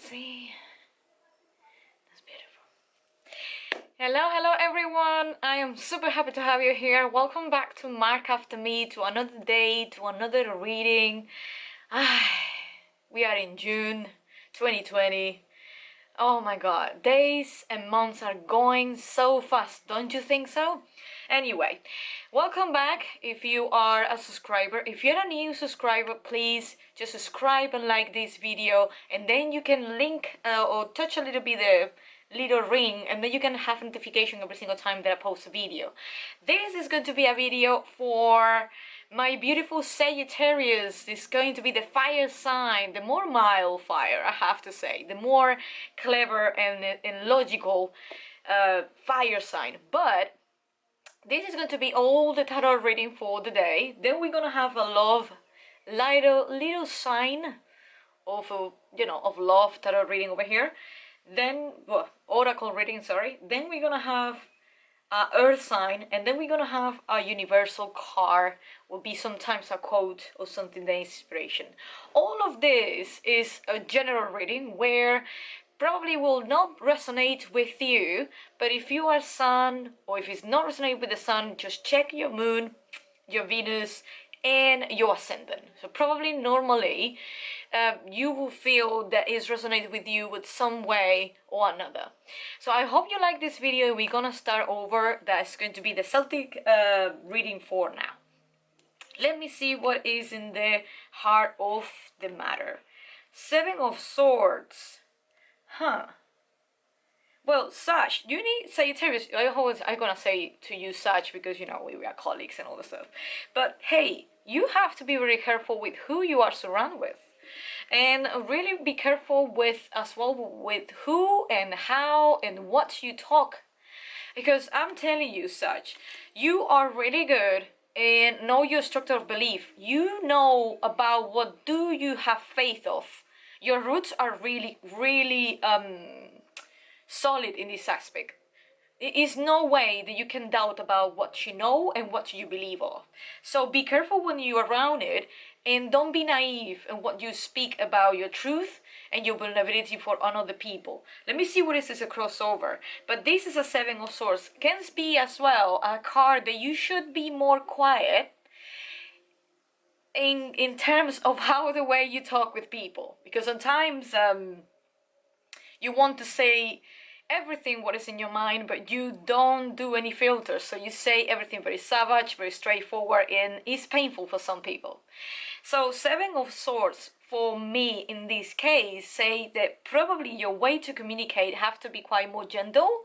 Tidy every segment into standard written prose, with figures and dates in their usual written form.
see. That's beautiful. Hello everyone. I am super happy to have you here. Welcome back to Mark.after me, to another day, to another reading. We are in June 2020. Oh my god, days and months are going so fast, don't you think so? Anyway, welcome back if you are a subscriber. If you're a new subscriber, please just subscribe and like this video, and then you can link or touch a little bit the little ring, and then you can have notification every single time that I post a video. This is going to be a video for my beautiful Sagittarius. This is going to be the fire sign, the more mild fire, I have to say, the more clever and logical fire sign. But this is going to be all the tarot reading for the day. Then we're gonna have a little sign of of love tarot reading over here. Then oracle reading, sorry. Then we're gonna have earth sign, and then we're gonna have a universal card, will be sometimes a quote or something, the inspiration. All of this is a general reading where probably will not resonate with you, but if you are sun, or if it's not resonate with the sun, just check your moon, your Venus, and your ascendant. So probably normally you will feel that it's resonated with you with some way or another. So I hope you like this video. We're gonna start over. That's going to be the Celtic reading for now. Let me see what is in the heart of the matter. Seven of Swords. Well, Sag, you need Sagittarius. I'm gonna say to you Sag because, you know, we are colleagues and all the stuff. But hey, you have to be very careful with who you are surrounded with. And really be careful with, as well, with who and how and what you talk. Because I'm telling you, Sag, you are really good and know your structure of belief. You know about what do you have faith of. Your roots are really solid in this aspect. There is no way that you can doubt about what you know and what you believe of. So be careful when you're around it, and don't be naive in what you speak about your truth and your vulnerability for other people. Let me see what is this a crossover. But this is a Seven of Swords. Can be as well a card that you should be more quiet in terms of how the way you talk with people, because sometimes you want to say everything what is in your mind, but you don't do any filters, so you say everything very savage, very straightforward, and it's painful for some people. So Seven of Swords for me in this case say that probably your way to communicate have to be quite more gentle,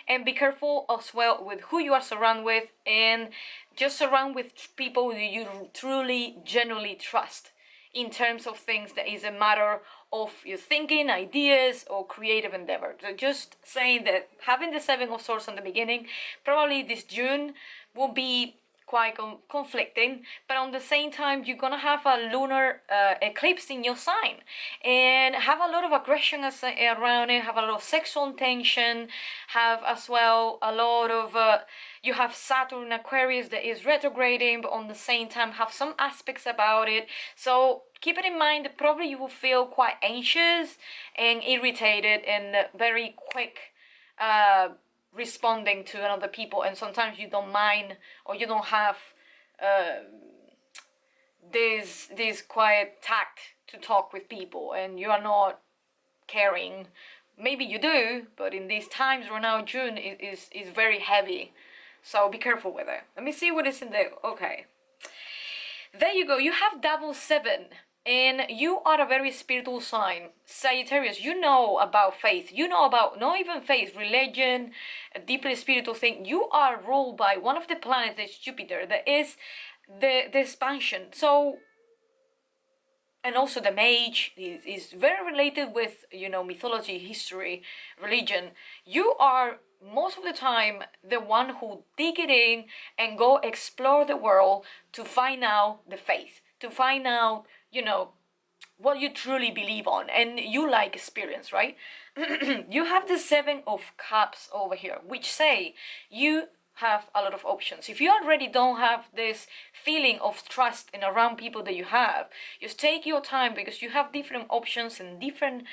and be careful as well with who you are surrounded with, and just surround with people that you truly genuinely trust in terms of things that is a matter of your thinking, ideas, or creative endeavor. So just saying that having the Seven of Swords on the beginning, probably this June will be quite conflicting, but on the same time you're gonna have a lunar eclipse in your sign and have a lot of aggression around it, have a lot of sexual tension, have as well a lot of you have Saturn Aquarius that is retrograding, but on the same time have some aspects about it. So keep it in mind that probably you will feel quite anxious and irritated and very quick responding to other people, and sometimes you don't mind, or you don't have this quiet tact to talk with people, and you are not caring. Maybe you do, but in these times right now, June is very heavy, so be careful with it. Let me see what is in there. Okay, there you go. You have double seven, and you are a very spiritual sign, Sagittarius. You know about faith, you know about, not even faith, religion, a deeply spiritual thing. You are ruled by one of the planets, that's Jupiter, that is the expansion. So, and also the mage is very related with, you know, mythology, history, religion. You are most of the time the one who dig it in and go explore the world to find out the faith, to find out, you know, what you truly believe on, and you like experience, right? You have the Seven of Cups over here, which say you have a lot of options. If you already don't have this feeling of trust in around people that you have, just take your time, because you have different options and different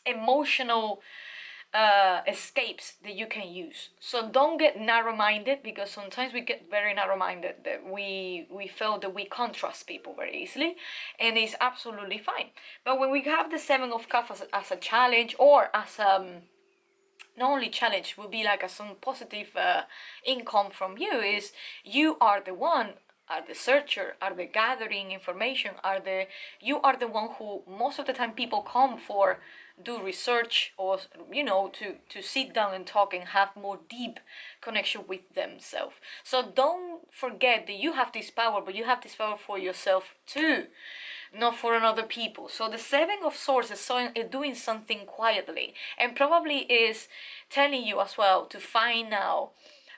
emotional escapes that you can use. So don't get narrow-minded, because sometimes we get very narrow-minded, that we feel that we can't trust people very easily, and it's absolutely fine. But when we have the Seven of Cups as a challenge, or as not only challenge, will be like some positive income from you, is you are the one, are the searcher, are the gathering information, you are the one who most of the time people come for, do research, or to sit down and talk and have more deep connection with themselves. So don't forget that you have this power, but you have this power for yourself too, not for another people. So the Seven of Swords is doing something quietly, and probably is telling you as well to find now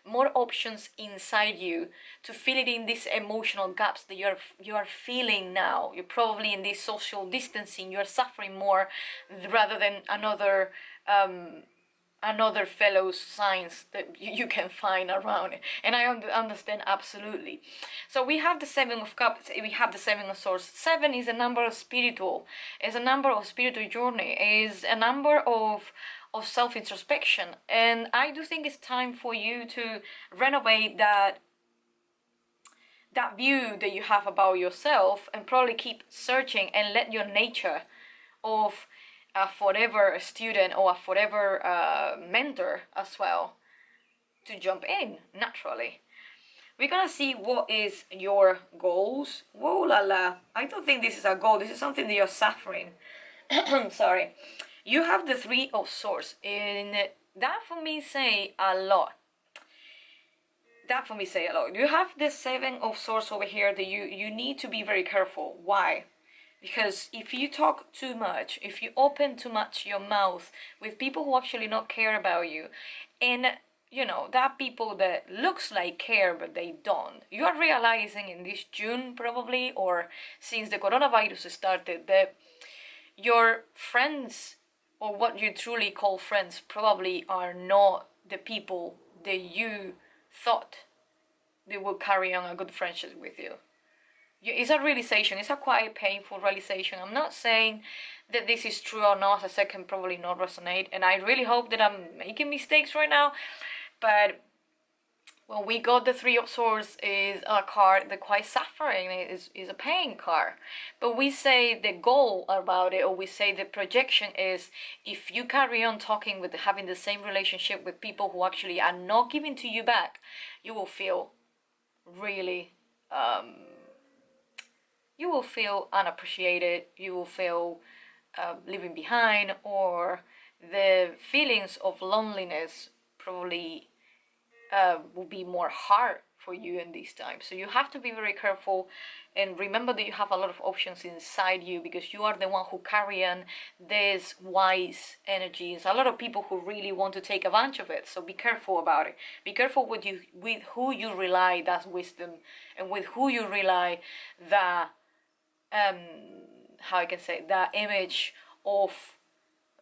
more options inside you, to fill it in these emotional gaps that you are feeling now. You're probably in this social distancing, you're suffering more rather than another fellow signs that you can find around it. And I understand absolutely. So we have the Seven of Cups, we have the Seven of Swords. Seven is a number of spiritual, is a number of spiritual journey, is a number of self-introspection. And I do think it's time for you to renovate that view that you have about yourself, and probably keep searching, and let your nature of a forever student or a forever mentor as well to jump in naturally. We're gonna see what is your goals. Whoa la la, I don't think this is a goal, this is something that you're suffering. Sorry. You have the Three of Swords, and that for me say a lot. You have the Seven of Swords over here, that you need to be very careful. Why? Because if you talk too much, if you open too much your mouth with people who actually not care about you, and that people that looks like care but they don't, you are realizing in this June probably, or since the coronavirus started, that your friends, or what you truly call friends, probably are not the people that you thought they will carry on a good friendship with you. It's a realization, it's a quite painful realization. I'm not saying that this is true or not, as I can probably not resonate, and I really hope that I'm making mistakes right now, but when we got the Three of Swords, is a card that quite suffering, is a pain card. But we say the goal about it, or we say the projection is, if you carry on talking with, having the same relationship with people who actually are not giving to you back, you will feel really, you will feel unappreciated, you will feel leaving behind, or the feelings of loneliness probably will be more hard for you in this time. So you have to be very careful, and remember that you have a lot of options inside you, because you are the one who carry on this wise energies. A lot of people who really want to take advantage of it, so be careful about it. Be careful with who you rely that wisdom, and with who you rely that how I can say, that image of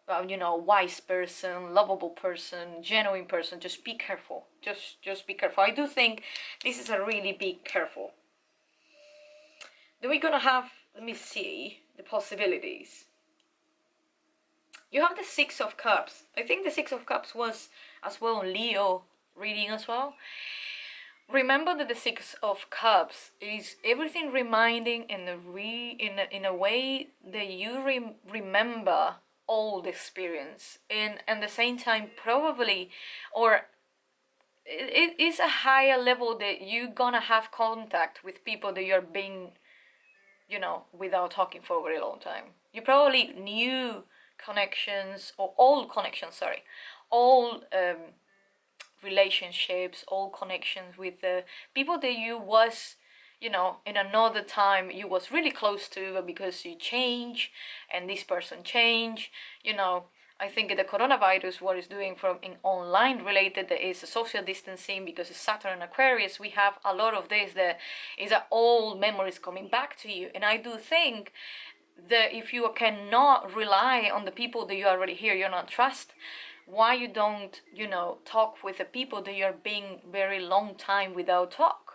wise person, lovable person, genuine person. Just be careful. Just be careful. I do think this is a really big careful. Then we're gonna have, let me see the possibilities. You have the Six of Cups. I think the Six of Cups was as well in Leo reading as well. Remember that the Six of Cups is everything reminding in a way that you remember old experience, and at the same time probably, or it is a higher level that you're gonna have contact with people that you're being, without talking for a very long time. You probably new connections, or old connections, sorry, old relationships, old connections with the people that you was, in another time you was really close to, but because you change and this person change, I think the coronavirus, what is doing from in online related, that is social distancing, because it's Saturn and Aquarius, we have a lot of this that is old memories coming back to you. And I do think that if you cannot rely on the people that you already hear, you're not trust, why you don't, you know, talk with the people that you're being very long time without talk.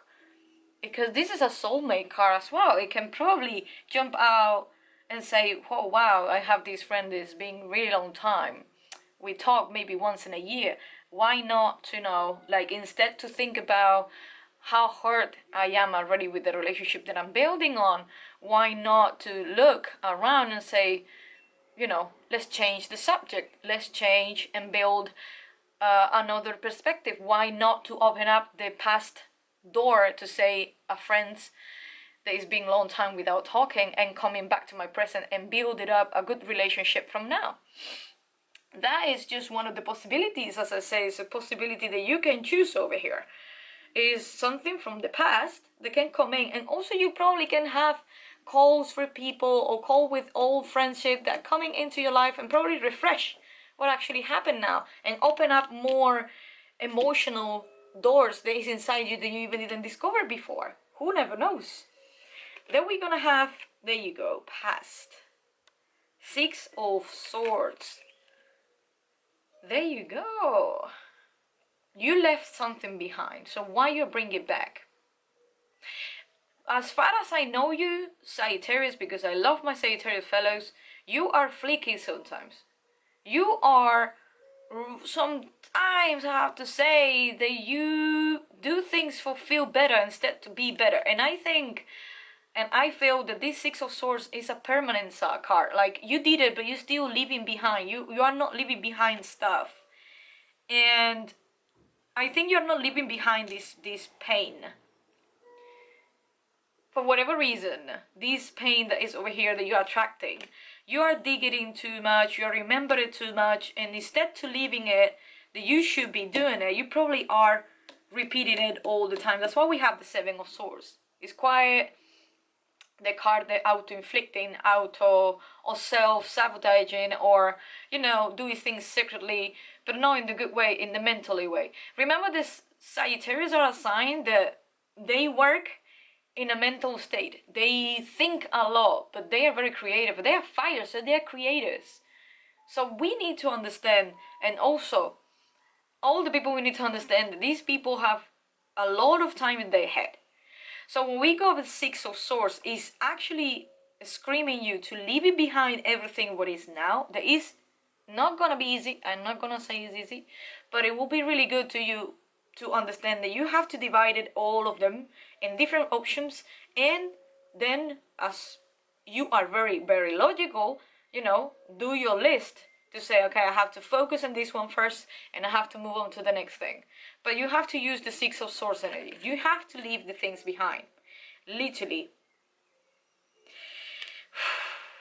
Because this is a soulmate card as well. It can probably jump out and say, oh wow, I have this friend that's been really long time. We talk maybe once in a year. Why not, you know, like instead to think about how hurt I am already with the relationship that I'm building on, why not to look around and say, you know, let's change the subject. Let's change and build another perspective. Why not to open up the past door to say a friend that is being long time without talking and coming back to my present and build it up a good relationship from now. That is just one of the possibilities. As I say, it's a possibility that you can choose over here. Is something from the past that can come in, and also you probably can have calls for people or call with old friendship that coming into your life and probably refresh what actually happened now and open up more emotional doors that is inside you that you even didn't discover before. Who never knows? Then we're gonna have, there you go, past. 6 of Swords. There you go. You left something behind, so why you bring it back? As far as I know you, Sagittarius, because I love my Sagittarius fellows, you are flaky sometimes. You are, sometimes I have to say that you do things for feel better instead to be better. And I think, and I feel that this 6 of Swords is a permanent card. Like you did it, but you're still leaving behind. You are not leaving behind stuff. And I think you're not leaving behind this pain. For whatever reason, this pain that is over here that you're attracting, you are digging in too much, you remember it too much, and instead to leaving it, that you should be doing it, you probably are repeating it all the time. That's why we have the 7 of Swords. It's quite the card that auto-inflicting, or self-sabotaging, or, you know, doing things secretly, but not in the good way, in the mentally way. Remember, this Sagittarius are a sign that they work in a mental state. They think a lot, but they are very creative. They are fire, so they are creators. So we need to understand, and also all the people, we need to understand that these people have a lot of time in their head. So when we go with 6 of Swords, is actually screaming you to leave it behind everything what is now. That is not gonna be easy. I'm not gonna say it's easy, but it will be really good to you to understand that you have to divide it, all of them, in different options, and then as you are very, very logical, you know, do your list to say, okay, I have to focus on this one first and I have to move on to the next thing. But you have to use the 6 of Swords energy. You have to leave the things behind. Literally.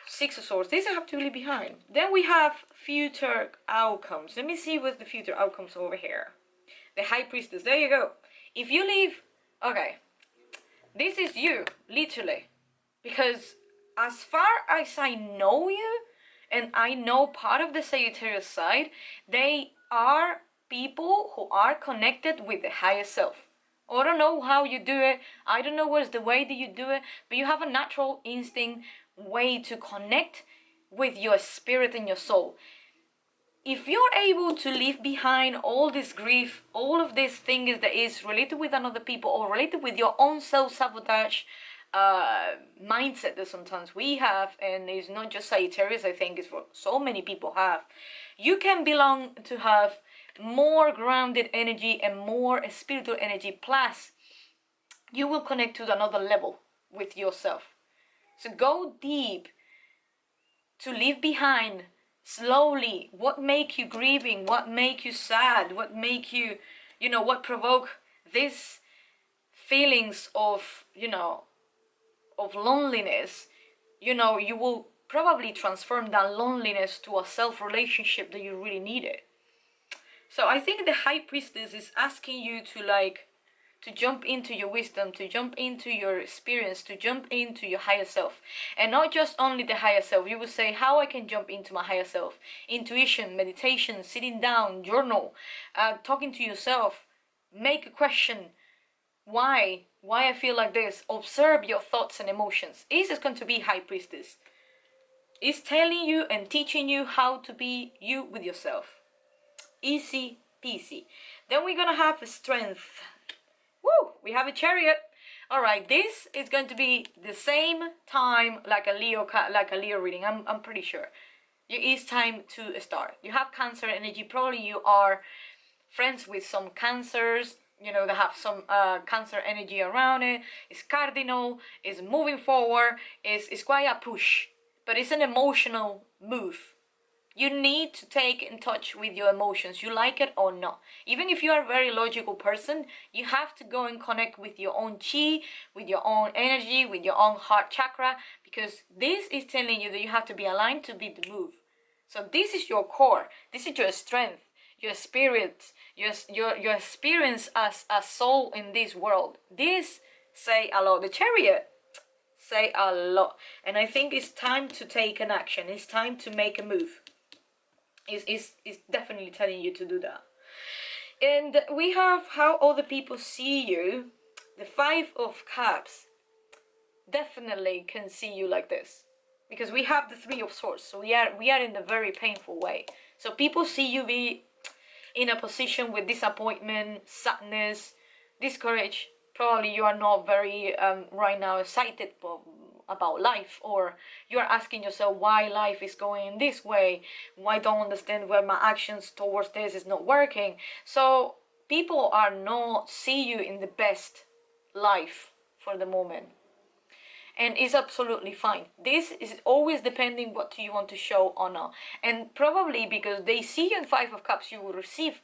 6 of Swords. These have to leave behind. Then we have future outcomes. Let me see what's the future outcomes over here. The High Priestess. There you go. If you leave, okay, this is you, literally. Because as far as I know you, and I know part of the Sagittarius side, they are people who are connected with the higher self. I don't know how you do it. I don't know what's the way that you do it, but you have a natural instinct way to connect with your spirit and your soul. If you're able to leave behind all this grief, all of these things that is related with another people or related with your own self-sabotage mindset that sometimes we have, and it's not just Sagittarius, I think it's what so many people have, you can belong to have more grounded energy and more spiritual energy, plus you will connect to another level with yourself. So go deep to leave behind slowly what make you grieving, what make you sad, what make you, you know, what provoke these feelings of, you know, of loneliness. You know, you will probably transform that loneliness to a self-relationship that you really needed. So I think the High Priestess is asking you to, like, to jump into your wisdom, to jump into your experience, to jump into your higher self. And not just only the higher self. You will say, how I can jump into my higher self? Intuition, meditation, sitting down, journal, talking to yourself, make a question. Why I feel like this? Observe your thoughts and emotions. This is going to be High Priestess. It's telling you and teaching you how to be you with yourself. Easy peasy. Then we're gonna have strength. Woo! We have a chariot. All right, this is going to be the same time like a Leo reading. I'm pretty sure. It's time to start. You have Cancer energy. Probably you are friends with some Cancers. You know, they have some Cancer energy around it. It's cardinal. It's moving forward. It's quite a push, but it's an emotional move. You need to take in touch with your emotions, you like it or not. Even if you are a very logical person, you have to go and connect with your own chi, with your own energy, with your own heart chakra, because this is telling you that you have to be aligned to be the move. So this is your core, this is your strength, your spirit, your experience as a soul in this world. This say a lot. The chariot say a lot, and I think it's time to take an action. It's time to make a move. Is definitely telling you to do that. And we have how other people see you. The Five of Cups definitely can see you like this, because we have the Three of Swords, so we are in a very painful way. So people see you be in a position with disappointment, sadness, discourage. Probably you are not very right now excited about life, or you're asking yourself why life is going this way, why don't understand why my actions towards this is not working. So people are not see you in the best life for the moment, and it's absolutely fine. This is always depending what you want to show or not. And probably because they see you in Five of Cups, you will receive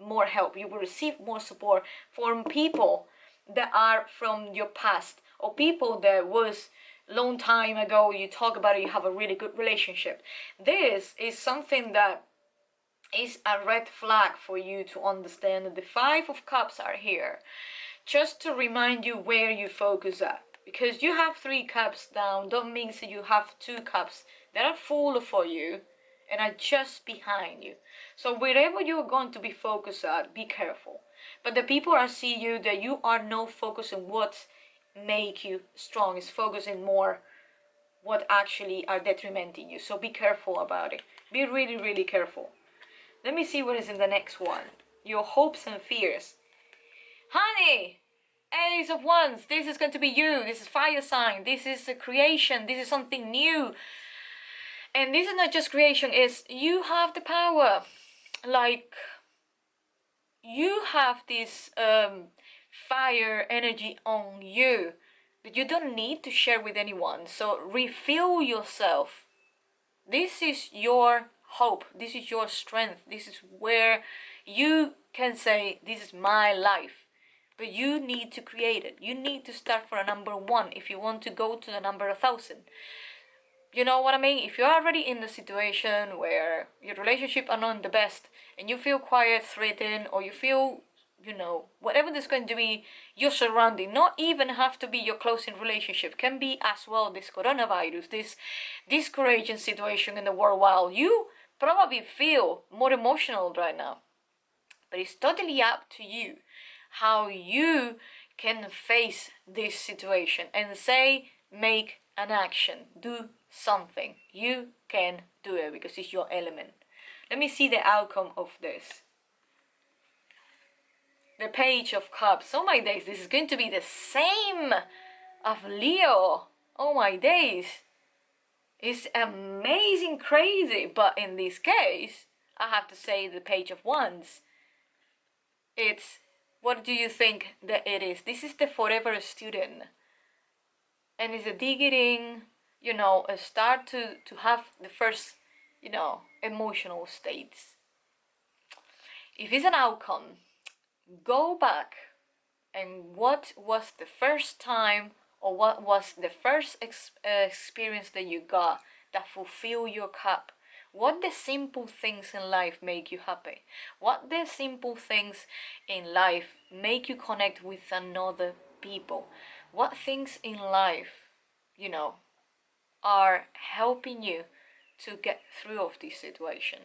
more help, you will receive more support from people that are from your past, or people that was long time ago, you talk about it, you have a really good relationship. This is something that is a red flag for you to understand that the Five of Cups are here just to remind you where you focus at. Because you have 3 cups down, don't mean that you have 2 cups that are full for you and are just behind you. So wherever you're going to be focused at, be careful. But the people are seeing you that you are not focusing what make you strong, is focusing more what actually are detrimenting you. So be careful about it. Be really, really careful. Let me see what is in the next one. Your hopes and fears. Honey, Ace of Wands, this is going to be you. This is fire sign. This is a creation. This is something new. And this is not just creation, it's you have the power. Like, you have this fire energy on you, but you don't need to share with anyone. So refill yourself. This is your hope. This is your strength. This is where you can say, this is my life. But you need to create it. You need to start from a number 1 if you want to go to the number 1,000. You know what I mean? If you're already in a situation where your relationship are not the best, and you feel quite threatened, or you feel, you know, whatever there's going to be your surrounding, not even have to be your closing relationship, can be as well this coronavirus, this discouraging situation in the world, while you probably feel more emotional right now. But it's totally up to you how you can face this situation and say, make an action, do something. You can do it because it's your element. Let me see the outcome of this. The Page of Cups. Oh my days, this is going to be the same of Leo. Oh my days. It's amazing, crazy. But in this case, I have to say the Page of Wands. It's, what do you think that it is? This is the forever student. And it's a digging, you know, a start to have the first, you know, emotional states. If it's an outcome, go back and what was the first time, or what was the first experience that you got that fulfilled your cup? What the simple things in life make you happy? What the simple things in life make you connect with another people? What things in life, you know, are helping you to get through of this situation?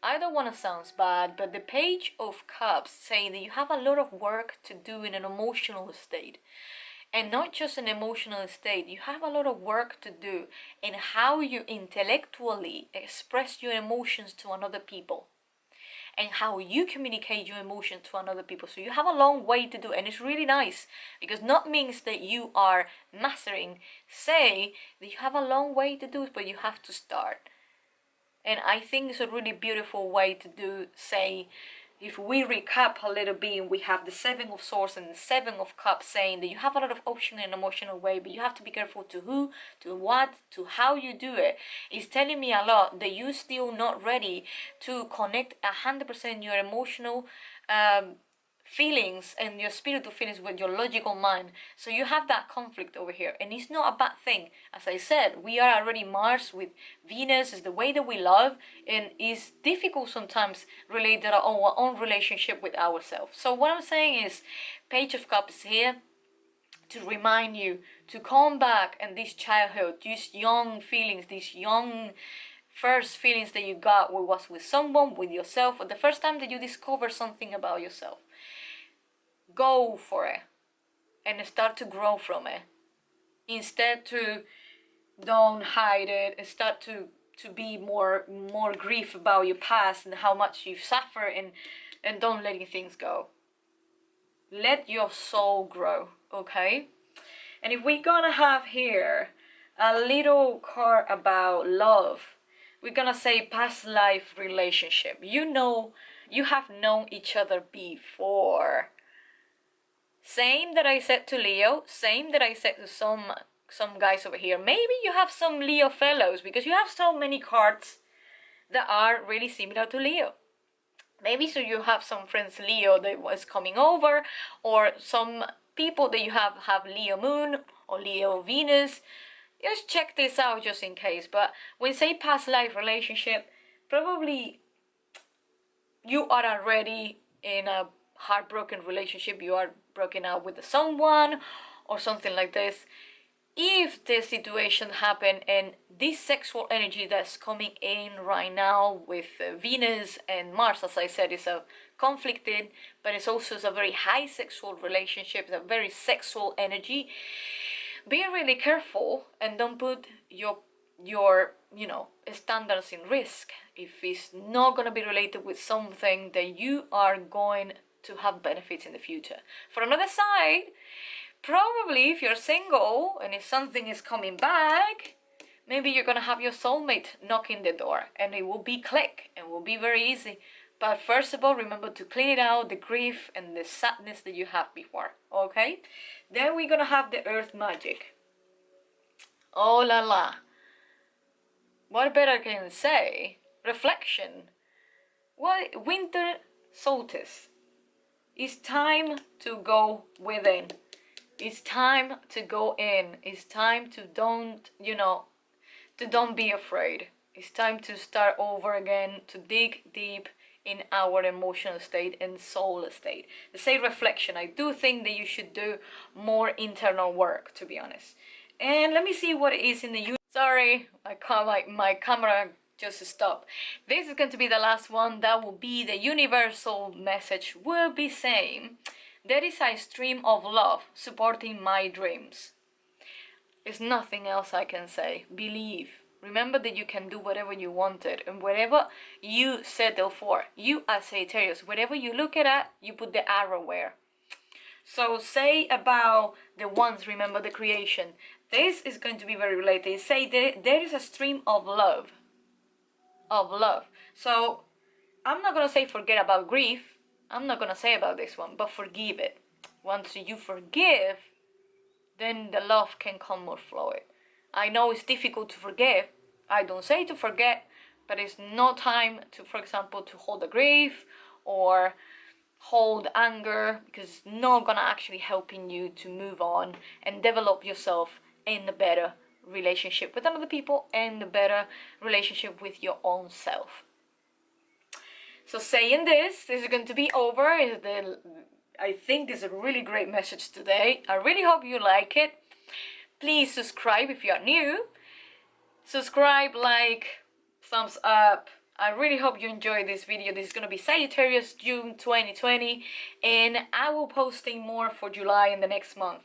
I don't want to sound bad, but the Page of Cups saying that you have a lot of work to do in an emotional state. And not just an emotional state, you have a lot of work to do in how you intellectually express your emotions to another people. and how you communicate your emotions to another people. So you have a long way to do, and it's really nice because not means that you are mastering. Say that you have a long way to do, but you have to start. And I think it's a really beautiful way to do. Say, if we recap a little bit, we have the Seven of Swords and the Seven of Cups, saying that you have a lot of option in an emotional way, but you have to be careful to who, to what, to how you do it. It's telling me a lot that you're still not ready to connect 100% your emotional feelings and your spiritual feelings with your logical mind. So you have that conflict over here, and it's not a bad thing. As I said, we are already Mars with Venus, is the way that we love, and it's difficult sometimes related to our own relationship with ourselves. So what I'm saying is, Page of Cups is here to remind you to come back, and this childhood, these young feelings, these young first feelings that you got was with someone, with yourself, or the first time that you discover something about yourself. Go for it and start to grow from it, instead to don't hide it and start to be more grief about your past and how much you've suffered, and don't letting things go. Let your soul grow, okay? And if we're gonna have here a little card about love, we're gonna say past life relationship. You know, you have known each other before. Same that I said to Leo, same that I said to some guys over here. Maybe you have some Leo fellows because you have so many cards that are really similar to Leo. Maybe so you have some friends Leo that was coming over, or some people that you have Leo moon or Leo Venus. Just check this out just in case. But when say past life relationship, probably you are already in a heartbroken relationship. You are broken up with someone or something like this. If the situation happened, and this sexual energy that's coming in right now with Venus and Mars, as I said, is a conflicted, but it's also a very high sexual relationship, it's a very sexual energy. Be really careful and don't put your standards in risk if it's not going to be related with something that you are going to have benefits in the future. For another side, probably if you're single and if something is coming back, maybe you're gonna have your soulmate knocking the door, and it will be click and will be very easy. But first of all, remember to clean it out, the grief and the sadness that you have before, okay? Then we're gonna have the earth magic. Oh la la. What better can I say? Reflection. What? Winter solstice. It's time to go within. It's time to go in. It's time to don't be afraid. It's time to start over again, to dig deep in our emotional state and soul state. To say reflection, I do think that you should do more internal work, to be honest. And let me see what it is in the sorry, my camera just stopped. This is going to be the last one. That will be the universal message, will be saying there is a stream of love supporting my dreams. There's nothing else I can say. Believe. Remember that you can do whatever you wanted, and whatever you settle for. You as Sagittarius, whatever you look at, you put the arrow where. So say about the ones, remember the creation. This is going to be very related. Say there is a stream of love. Of love. So I'm not going to say forget about grief. I'm not going to say about this one, but forgive it. Once you forgive, then the love can come more fluid. I know it's difficult to forgive. I don't say to forget, but it's no time to, for example, to hold the grief or hold anger, because it's not gonna actually helping you to move on and develop yourself in a better relationship with other people and a better relationship with your own self. So saying this is going to be over. I think this is a really great message today. I really hope you like it. Please subscribe if you are new. Subscribe, like, thumbs up. I really hope you enjoyed this video. This is going to be Sagittarius June 2020, and I will posting more for July in the next month.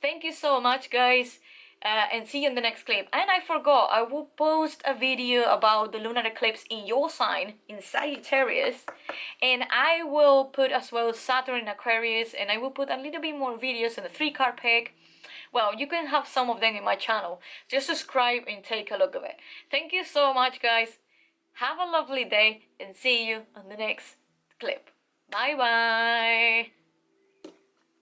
Thank you so much, guys. and see you in the next clip. And I forgot, I will post a video about the lunar eclipse in your sign, in Sagittarius, and I will put as well Saturn in Aquarius, and I will put a little bit more videos on the 3-card pick. Well, you can have some of them in my channel. Just subscribe and take a look of it. Thank you so much, guys. Have a lovely day and see you on the next clip. Bye bye.